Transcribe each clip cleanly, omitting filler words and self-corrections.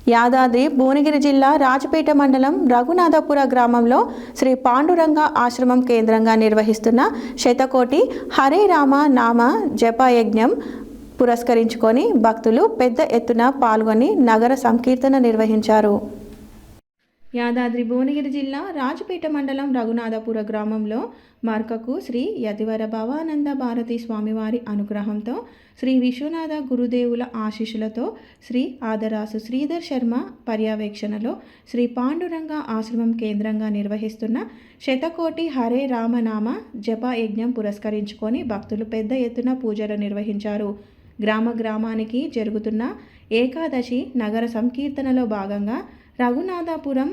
యాదాద్రి భువనగిరి జిల్లా రాజపేట మండలం రఘునాథపుర గ్రామంలో శ్రీ పాండురంగ ఆశ్రమం కేంద్రంగా నిర్వహిస్తున్న శతకోటి హరే రామ నామ జపయజ్ఞం పురస్కరించుకొని భక్తులు పెద్ద ఎత్తున పాల్గొని నగర సంకీర్తన నిర్వహించారు. యాదాద్రి భువనగిరి జిల్లా రాజపేట మండలం రఘునాథపుర గ్రామంలో మార్కకు శ్రీ యతివర భవానంద భారతి స్వామివారి అనుగ్రహంతో శ్రీ విశ్వనాథ గురుదేవుల ఆశీస్సులతో శ్రీ ఆదరాసు శ్రీధర్ శర్మ పర్యవేక్షణలో శ్రీ పాండురంగ ఆశ్రమం కేంద్రంగా నిర్వహిస్తున్న శతకోటి హరే రామనామ జప యజ్ఞం పురస్కరించుకొని భక్తులు పెద్ద ఎత్తున పూజలు నిర్వహించారు. గ్రామానికి జరుగుతున్న ఏకాదశి నగర సంకీర్తనలో భాగంగా రఘునాథపురం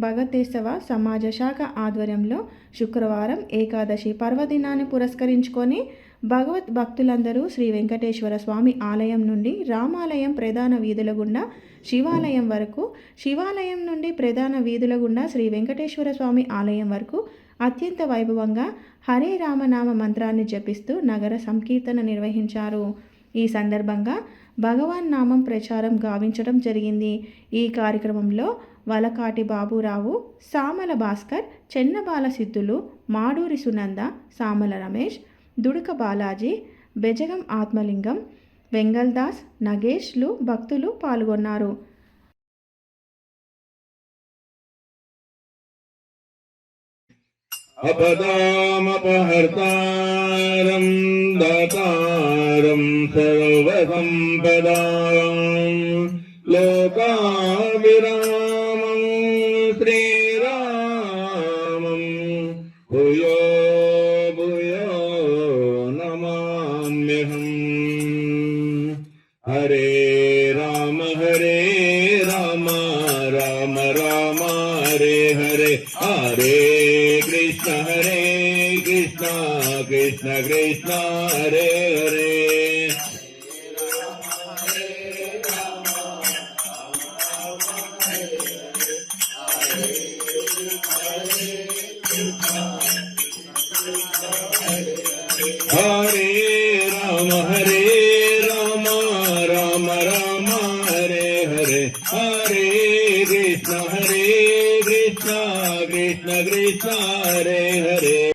భగతేశ్వర సమాజ శాఖ ఆధ్వర్యంలో శుక్రవారం ఏకాదశి పర్వదినాన్ని పురస్కరించుకొని భగవత్ భక్తులందరూ శ్రీ వెంకటేశ్వర స్వామి ఆలయం నుండి రామాలయం ప్రధాన వీధుల గుండా శివాలయం వరకు, శివాలయం నుండి ప్రధాన వీధుల గుండా శ్రీ వెంకటేశ్వర స్వామి ఆలయం వరకు అత్యంత వైభవంగా హరే రామనామ మంత్రాన్ని జపిస్తూ నగర సంకీర్తన నిర్వహించారు. ఈ సందర్భంగా భగవాన్ నామం ప్రచారం గావించడం జరిగింది. ఈ కార్యక్రమంలో వలకాటి బాబురావు, సామల భాస్కర్, చెన్నబాల సిద్ధులు, మాడూరి సునంద, సామల రమేష్, దుడుక బాలాజీ, బెజగం ఆత్మలింగం, వెంగల్దాస్, నగేష్లు భక్తులు పాల్గొన్నారు. अपदामपहर्तारं दातारं सर्वसम्पदां लोकाभिरामं श्रीरामं भूयो भूयो नमाम्यहम्। हरे राम राम राम हरे हरे, हरे कृष्ण कृष्ण कृष्ण हरे हरे। हरे राम राम राम हरे हरे, हरे कृष्ण कृष्ण कृष्ण हरे हरे।